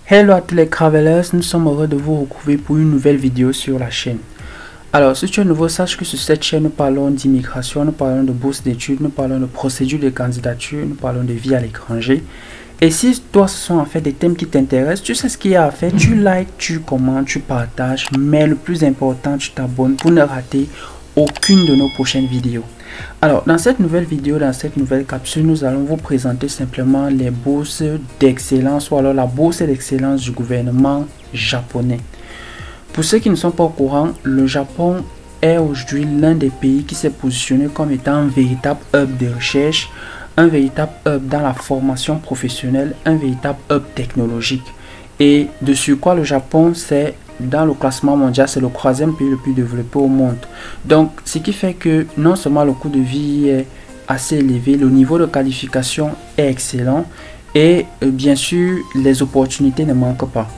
Hello à tous les travelers, nous sommes heureux de vous retrouver pour une nouvelle vidéo sur la chaîne. Alors, si tu es nouveau, sache que sur cette chaîne, nous parlons d'immigration, nous parlons de bourse d'études, nous parlons de procédure de candidature, nous parlons de vie à l'étranger. Et si toi, ce sont en fait des thèmes qui t'intéressent, tu sais ce qu'il y a à faire, tu likes, tu commentes, tu partages, mais le plus important, tu t'abonnes pour ne rater aucune de nos prochaines vidéos. Alors, dans cette nouvelle vidéo, dans cette nouvelle capsule, nous allons vous présenter simplement les bourses d'excellence ou alors la bourse d'excellence du gouvernement japonais. Pour ceux qui ne sont pas au courant, le Japon est aujourd'hui l'un des pays qui s'est positionné comme étant un véritable hub de recherche, un véritable hub dans la formation professionnelle, un véritable hub technologique. Et de sur quoi le Japon, c'est dans le classement mondial, c'est le 3e pays le plus développé au monde. Donc, ce qui fait que non seulement le coût de vie est assez élevé, le niveau de qualification est excellent et bien sûr, les opportunités ne manquent pas.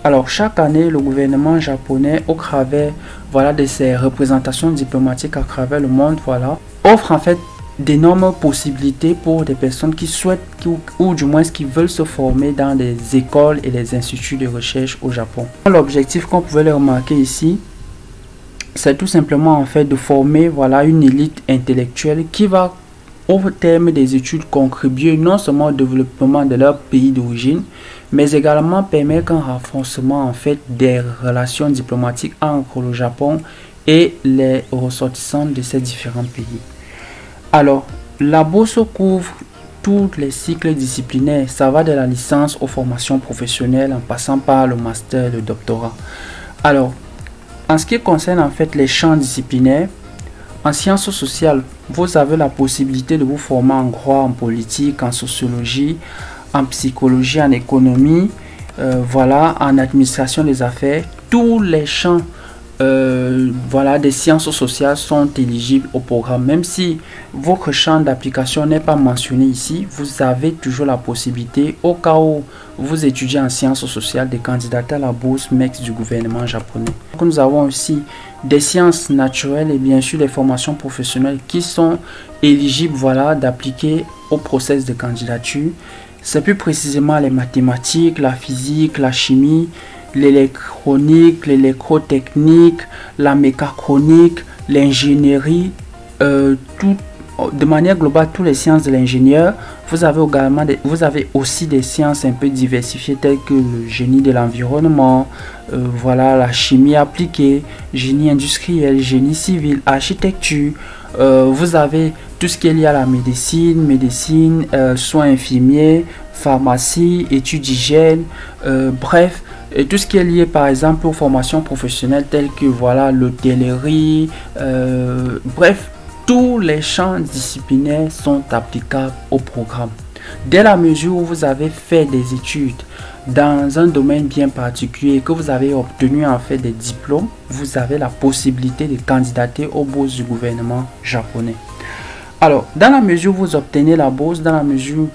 Alors, chaque année, le gouvernement japonais, au travers de ses représentations diplomatiques à travers le monde, offre en fait d'énormes possibilités pour des personnes qui souhaitent ou du moins qui veulent se former dans des écoles et les instituts de recherche au Japon. L'objectif, qu'on pouvait le remarquer ici, c'est tout simplement en fait de former une élite intellectuelle qui va au terme des études contribuer non seulement au développement de leur pays d'origine, mais également permettre un renforcement en fait des relations diplomatiques entre le Japon et les ressortissants de ces différents pays. Alors, la bourse couvre tous les cycles disciplinaires. Ça va de la licence aux formations professionnelles en passant par le master et le doctorat. Alors, en ce qui concerne en fait les champs disciplinaires, en sciences sociales, vous avez la possibilité de vous former en droit, en politique, en sociologie, en psychologie, en économie, en administration des affaires. Tous les champs des sciences sociales sont éligibles au programme. Même si votre champ d'application n'est pas mentionné ici, vous avez toujours la possibilité, au cas où vous étudiez en sciences sociales, de candidater à la bourse MEX du gouvernement japonais. Donc, nous avons aussi des sciences naturelles et bien sûr les formations professionnelles qui sont éligibles d'appliquer au process de candidature. C'est plus précisément les mathématiques, la physique, la chimie, l'électronique, l'électrotechnique, la mécanique, l'ingénierie, de manière globale, toutes les sciences de l'ingénieur. Vous avez aussi des sciences un peu diversifiées telles que le génie de l'environnement, la chimie appliquée, génie industriel, génie civil, architecture. Vous avez tout ce qui est lié à la médecine, soins infirmiers, pharmacie, études d'hygiène, bref. Et tout ce qui est lié par exemple aux formations professionnelles telles que l'hôtellerie, bref, tous les champs disciplinaires sont applicables au programme. Dès la mesure où vous avez fait des études dans un domaine bien particulier et que vous avez obtenu en fait des diplômes, vous avez la possibilité de candidater aux bourses du gouvernement japonais. Alors, dans la mesure où vous obtenez la bourse, dans la mesure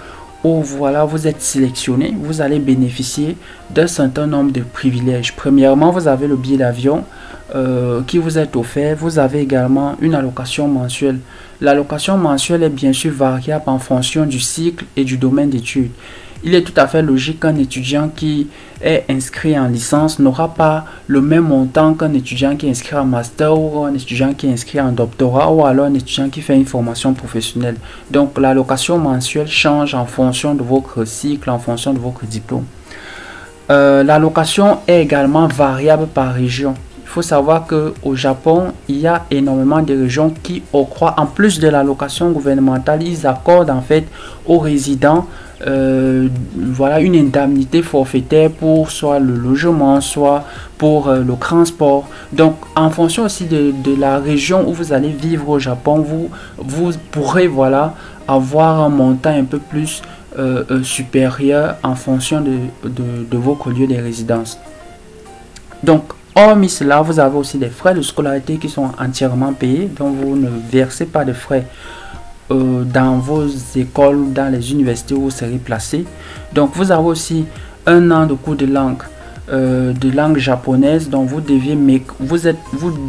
où vous êtes sélectionné, vous allez bénéficier d'un certain nombre de privilèges. Premièrement, vous avez le billet d'avion qui vous est offert. Vous avez également une allocation mensuelle. L'allocation mensuelle est bien sûr variable en fonction du cycle et du domaine d'études. Il est tout à fait logique qu'un étudiant qui est inscrit en licence n'aura pas le même montant qu'un étudiant qui est inscrit en master ou un étudiant qui est inscrit en doctorat ou alors un étudiant qui fait une formation professionnelle. Donc l'allocation mensuelle change en fonction de votre cycle, en fonction de votre diplôme. L'allocation est également variable par région. Il faut savoir qu'au Japon, il y a énormément de régions qui octroient, en plus de l'allocation gouvernementale, ils accordent en fait aux résidents une indemnité forfaitaire pour soit le logement, soit pour le transport. Donc, en fonction aussi de la région où vous allez vivre au Japon, vous pourrez avoir un montant un peu plus supérieur en fonction de votre lieu de résidence. Donc, hormis cela, vous avez aussi des frais de scolarité qui sont entièrement payés, donc vous ne versez pas de frais dans vos écoles, dans les universités où vous serez placé. Donc vous avez aussi un an de cours de langue japonaise, donc vous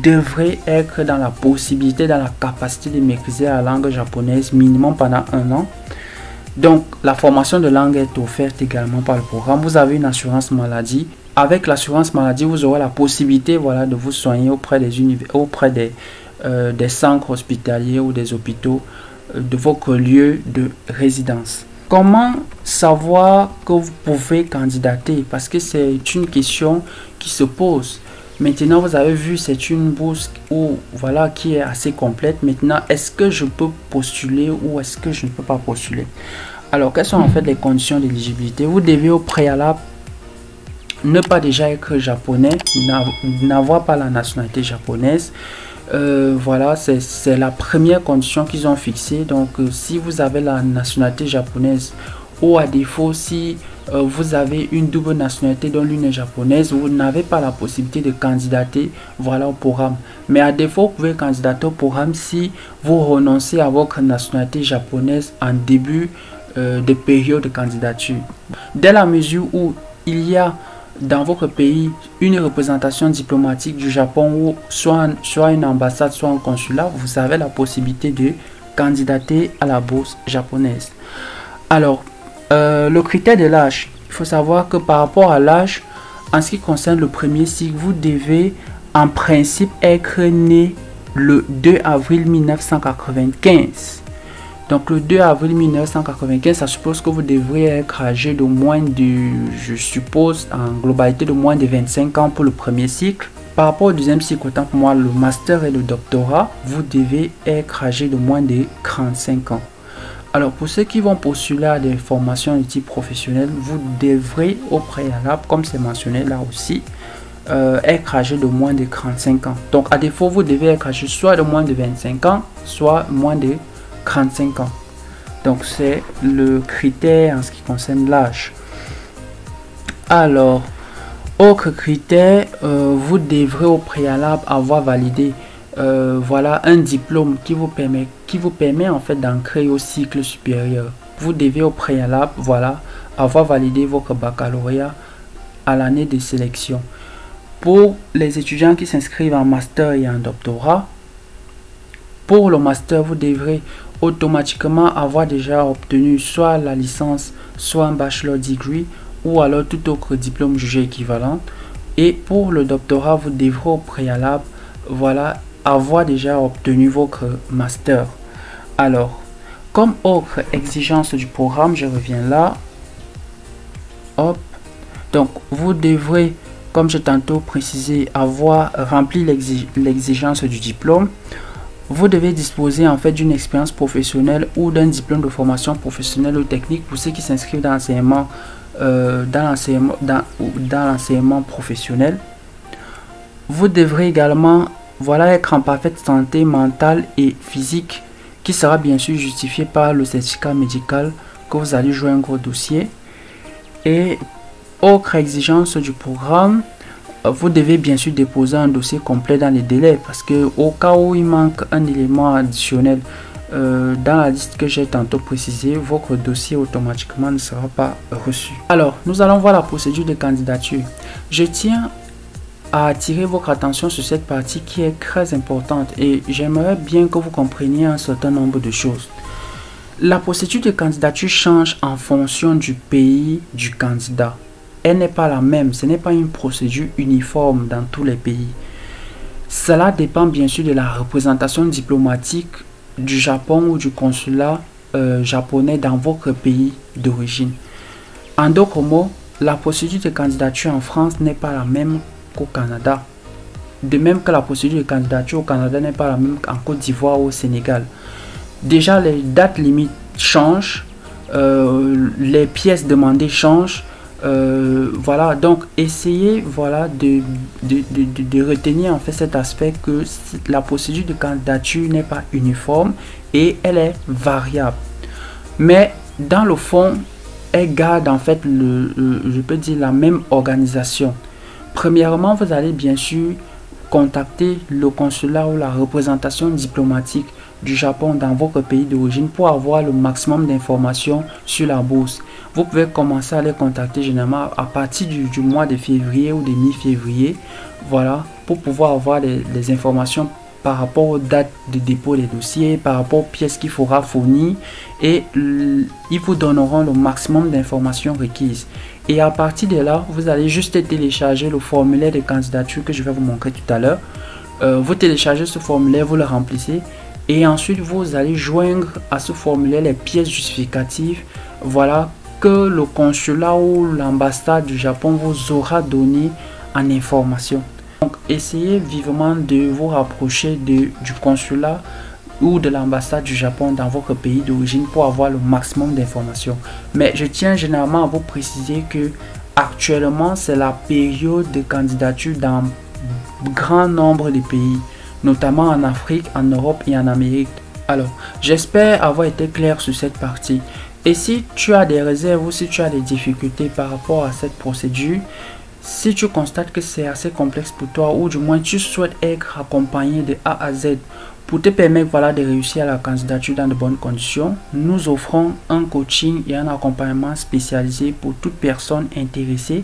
devrez être dans la possibilité, dans la capacité de maîtriser la langue japonaise minimum pendant un an. Donc, la formation de langue est offerte également par le programme. Vous avez une assurance maladie. Avec l'assurance maladie, vous aurez la possibilité, voilà, de vous soigner auprès des centres hospitaliers ou des hôpitaux de votre lieu de résidence. Comment savoir que vous pouvez candidater? Parce que c'est une question qui se pose. Maintenant, vous avez vu, c'est une bourse voilà, qui est assez complète. Maintenant, est-ce que je peux postuler ou est-ce que je ne peux pas postuler? Alors, quelles sont en fait les conditions d'éligibilité? Vous devez au préalable ne pas déjà être japonais, n'avoir pas la nationalité japonaise. Voilà, c'est la première condition qu'ils ont fixée. Donc, si vous avez la nationalité japonaise ou à défaut, si vous avez une double nationalité dont l'une est japonaise, vous n'avez pas la possibilité de candidater, voilà, au programme. Mais à défaut, vous pouvez candidater au programme si vous renoncez à votre nationalité japonaise en début de période de candidature. Dès la mesure où il y a dans votre pays une représentation diplomatique du Japon ou soit une ambassade, soit un consulat, vous avez la possibilité de candidater à la bourse japonaise. Alors, le critère de l'âge, il faut savoir que par rapport à l'âge, en ce qui concerne le premier cycle, vous devez en principe être né le 2 avril 1995. Donc le 2 avril 1995, ça suppose que vous devrez être âgé de moins de, je suppose, en globalité de moins de 25 ans pour le premier cycle. Par rapport au deuxième cycle, autant pour moi, le master et le doctorat, vous devez être âgé de moins de 35 ans. Alors pour ceux qui vont postuler à des formations de type professionnel, vous devrez au préalable, comme c'est mentionné là aussi, être âgé de moins de 35 ans. Donc à défaut, vous devez être âgé soit de moins de 25 ans, soit moins de 35 ans. Donc c'est le critère en ce qui concerne l'âge. Alors, autre critère, vous devrez au préalable avoir validé voilà, un diplôme qui vous permet en fait d'entrer au cycle supérieur. Vous devez au préalable, voilà, avoir validé votre baccalauréat à l'année de sélection. Pour les étudiants qui s'inscrivent en master et en doctorat, pour le master, vous devrez automatiquement avoir déjà obtenu soit la licence, soit un bachelor degree ou alors tout autre diplôme jugé équivalent. Et pour le doctorat, vous devrez au préalable, voilà, avoir déjà obtenu votre master. Alors, comme autre exigence du programme, je reviens là. Hop. Donc, vous devrez, comme j'ai tantôt précisé, avoir rempli l'exigence du diplôme. Vous devez disposer en fait d'une expérience professionnelle ou d'un diplôme de formation professionnelle ou technique pour ceux qui s'inscrivent dans l'enseignement professionnel. Vous devrez également, voilà, être en parfaite santé mentale et physique, qui sera bien sûr justifié par le certificat médical que vous allez joindre au dossier. Et autre exigence du programme, vous devez bien sûr déposer un dossier complet dans les délais, parce que au cas où il manque un élément additionnel dans la liste que j'ai tantôt précisé, votre dossier automatiquement ne sera pas reçu. Alors, nous allons voir la procédure de candidature. Je tiens à attirer votre attention sur cette partie qui est très importante et j'aimerais bien que vous compreniez un certain nombre de choses. La procédure de candidature change en fonction du pays du candidat. Elle n'est pas la même, ce n'est pas une procédure uniforme dans tous les pays. Cela dépend bien sûr de la représentation diplomatique du Japon ou du consulat japonais dans votre pays d'origine. En d'autres mots, la procédure de candidature en France n'est pas la même qu'au Canada. De même que la procédure de candidature au Canada n'est pas la même qu'en Côte d'Ivoire ou au Sénégal. Déjà, les dates limites changent, les pièces demandées changent. Voilà, donc essayez, voilà, de retenir en fait cet aspect que la procédure de candidature n'est pas uniforme et elle est variable, mais dans le fond elle garde en fait je peux dire la même organisation. Premièrement, vous allez bien sûr contacter le consulat ou la représentation diplomatique du Japon dans votre pays d'origine pour avoir le maximum d'informations sur la bourse. Vous pouvez commencer à les contacter généralement à partir du mois de février ou de mi-février, voilà, pour pouvoir avoir des informations par rapport aux dates de dépôt des dossiers, par rapport aux pièces qu'il faudra fournir, et ils vous donneront le maximum d'informations requises. Et à partir de là, vous allez juste télécharger le formulaire de candidature que je vais vous montrer tout à l'heure. Vous téléchargez ce formulaire, vous le remplissez, et ensuite vous allez joindre à ce formulaire les pièces justificatives, voilà, que le consulat ou l'ambassade du Japon vous aura donné en information. Donc essayez vivement de vous rapprocher du consulat ou de l'ambassade du Japon dans votre pays d'origine pour avoir le maximum d'informations. Mais je tiens généralement à vous préciser que actuellement c'est la période de candidature dans grand nombre de pays, notamment en Afrique, en Europe et en Amérique. Alors, j'espère avoir été clair sur cette partie. Et si tu as des réserves ou si tu as des difficultés par rapport à cette procédure, si tu constates que c'est assez complexe pour toi ou du moins tu souhaites être accompagné de A à Z pour te permettre, voilà, de réussir à la candidature dans de bonnes conditions, nous offrons un coaching et un accompagnement spécialisé pour toute personne intéressée.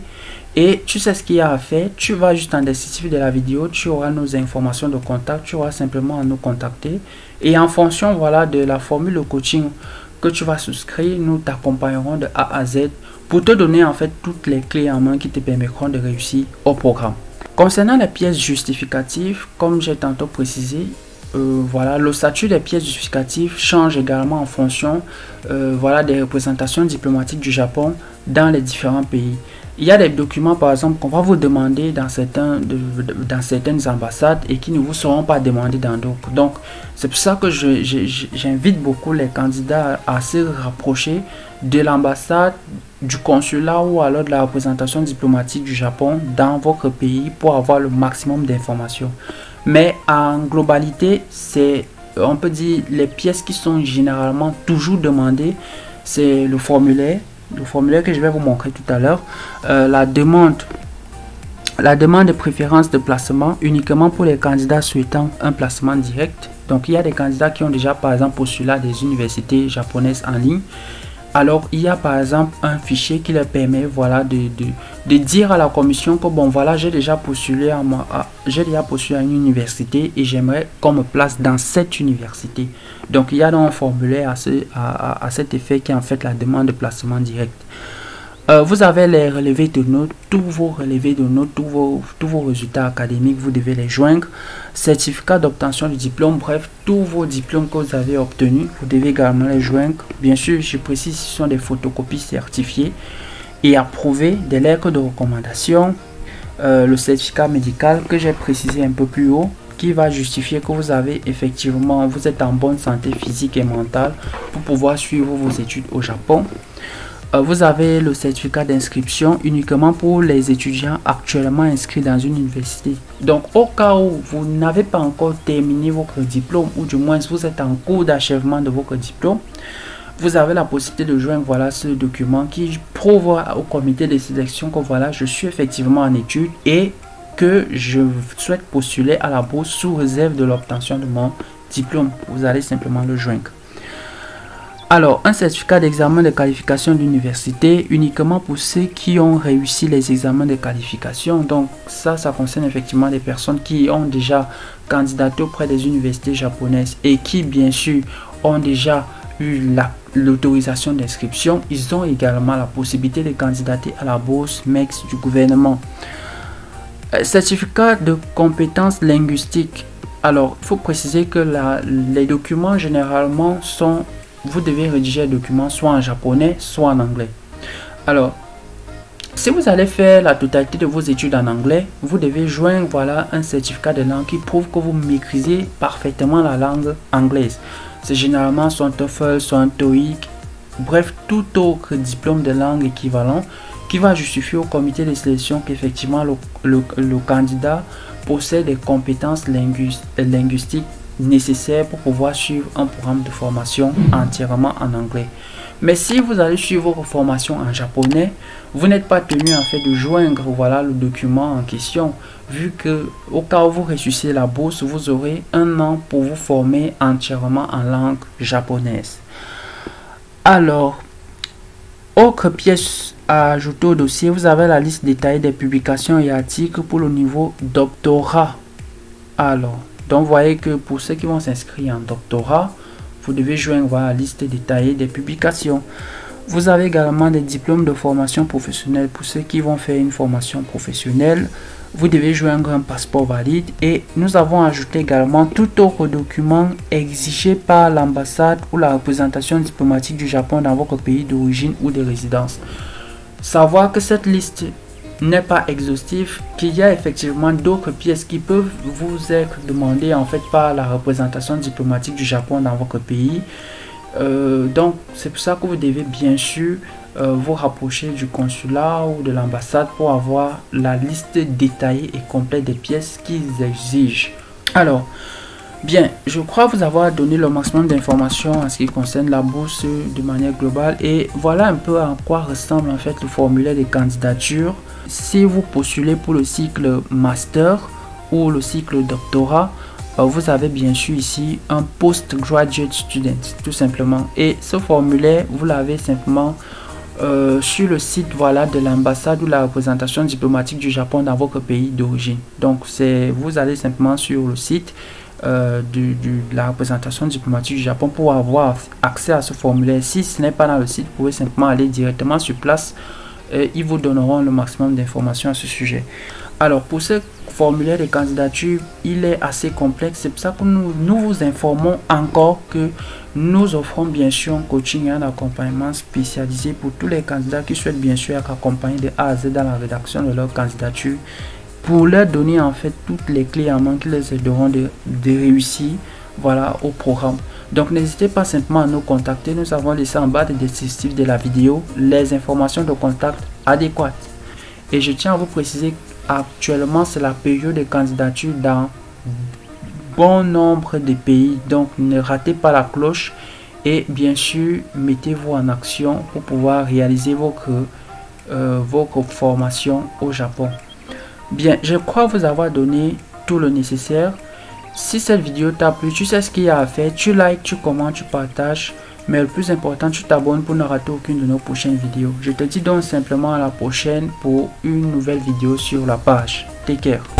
Et tu sais ce qu'il y a à faire, tu vas juste en descriptif de la vidéo, tu auras nos informations de contact, tu auras simplement à nous contacter. Et en fonction, voilà, de la formule de coaching que tu vas souscrire, nous t'accompagnerons de A à Z pour te donner en fait toutes les clés en main qui te permettront de réussir au programme. Concernant les pièces justificatives, comme j'ai tantôt précisé, voilà, le statut des pièces justificatives change également en fonction voilà, des représentations diplomatiques du Japon dans les différents pays. Il y a des documents par exemple qu'on va vous demander dans certaines ambassades et qui ne vous seront pas demandés dans d'autres. Donc c'est pour ça que j'invite beaucoup les candidats à se rapprocher de l'ambassade, du consulat ou alors de la représentation diplomatique du Japon dans votre pays pour avoir le maximum d'informations. Mais en globalité, c'est, on peut dire, les pièces qui sont généralement toujours demandées, c'est le formulaire que je vais vous montrer tout à l'heure, la demande de préférence de placement uniquement pour les candidats souhaitant un placement direct. Donc il y a des candidats qui ont déjà par exemple postulé à des universités japonaises en ligne. Alors il y a par exemple un fichier qui leur permet, voilà, de dire à la commission que bon voilà, j'ai déjà postulé à une université et j'aimerais qu'on me place dans cette université. Donc il y a donc un formulaire à cet effet qui est en fait la demande de placement direct. Vous avez les relevés de notes, tous vos relevés de notes, tous vos résultats académiques, vous devez les joindre. Certificat d'obtention du diplôme, bref, tous vos diplômes que vous avez obtenus, vous devez également les joindre. Bien sûr, je précise, ce sont des photocopies certifiées et approuvées, des lettres de recommandation, le certificat médical que j'ai précisé un peu plus haut, qui va justifier que vous avez effectivement, vous êtes en bonne santé physique et mentale pour pouvoir suivre vos études au Japon. Vous avez le certificat d'inscription uniquement pour les étudiants actuellement inscrits dans une université. Donc au cas où vous n'avez pas encore terminé votre diplôme ou du moins vous êtes en cours d'achèvement de votre diplôme, vous avez la possibilité de joindre, voilà, ce document qui prouve au comité de sélection que voilà, je suis effectivement en études et que je souhaite postuler à la bourse sous réserve de l'obtention de mon diplôme. Vous allez simplement le joindre. Alors, un certificat d'examen de qualification d'université uniquement pour ceux qui ont réussi les examens de qualification. Donc, ça concerne effectivement des personnes qui ont déjà candidaté auprès des universités japonaises et qui, bien sûr, ont déjà eu l'autorisation d'inscription. Ils ont également la possibilité de candidater à la bourse MEX du gouvernement. Certificat de compétences linguistiques. Alors, il faut préciser que les documents généralement sont... Vous devez rédiger un document soit en japonais, soit en anglais. Alors, si vous allez faire la totalité de vos études en anglais, vous devez joindre, voilà, un certificat de langue qui prouve que vous maîtrisez parfaitement la langue anglaise. C'est généralement soit un TOEFL, soit un TOEIC, bref, tout autre diplôme de langue équivalent qui va justifier au comité de sélection qu'effectivement le candidat possède des compétences linguistiques nécessaires pour pouvoir suivre un programme de formation entièrement en anglais. Mais si vous allez suivre vos formations en japonais, vous n'êtes pas tenu en fait de joindre, voilà, le document en question, vu que au cas où vous réussissez la bourse, vous aurez un an pour vous former entièrement en langue japonaise. Alors, autre pièce à ajouter au dossier, vous avez la liste détaillée des publications et articles pour le niveau doctorat. Alors, Donc, vous voyez que pour ceux qui vont s'inscrire en doctorat, vous devez joindre la liste détaillée des publications. Vous avez également des diplômes de formation professionnelle. Pour ceux qui vont faire une formation professionnelle, vous devez joindre un passeport valide. Et nous avons ajouté également tout autre document exigé par l'ambassade ou la représentation diplomatique du Japon dans votre pays d'origine ou de résidence. Savoir que cette liste n'est pas exhaustive, qu'il y a effectivement d'autres pièces qui peuvent vous être demandées en fait par la représentation diplomatique du Japon dans votre pays. Donc c'est pour ça que vous devez bien sûr vous rapprocher du consulat ou de l'ambassade pour avoir la liste détaillée et complète des pièces qu'ils exigent. Alors, bien, je crois vous avoir donné le maximum d'informations en ce qui concerne la bourse de manière globale, et voilà un peu à quoi ressemble en fait le formulaire de candidature. Si vous postulez pour le cycle master ou le cycle doctorat, vous avez bien sûr ici un postgraduate student tout simplement, et ce formulaire vous l'avez simplement sur le site voilà de l'ambassade ou la représentation diplomatique du Japon dans votre pays d'origine. Donc vous allez simplement sur le site de la représentation diplomatique du Japon pour avoir accès à ce formulaire. Si ce n'est pas dans le site, vous pouvez simplement aller directement sur place et ils vous donneront le maximum d'informations à ce sujet. Alors pour ce formulaire de candidature, il est assez complexe, c'est pour ça que nous vous informons encore que nous offrons bien sûr un coaching et un accompagnement spécialisé pour tous les candidats qui souhaitent bien sûr être accompagnés de A à Z dans la rédaction de leur candidature, pour leur donner en fait toutes les clés en main qui les aideront de réussir voilà au programme. Donc n'hésitez pas simplement à nous contacter. Nous avons laissé en bas de descriptif de la vidéo les informations de contact adéquates. Et je tiens à vous préciser qu'actuellement c'est la période de candidature dans bon nombre de pays. Donc ne ratez pas la cloche et bien sûr mettez-vous en action pour pouvoir réaliser votre formation au Japon. Bien, je crois vous avoir donné tout le nécessaire. Si cette vidéo t'a plu, tu sais ce qu'il y a à faire. Tu likes, tu commentes, tu partages. Mais le plus important, tu t'abonnes pour ne rater aucune de nos prochaines vidéos. Je te dis donc simplement à la prochaine pour une nouvelle vidéo sur la page. Take care.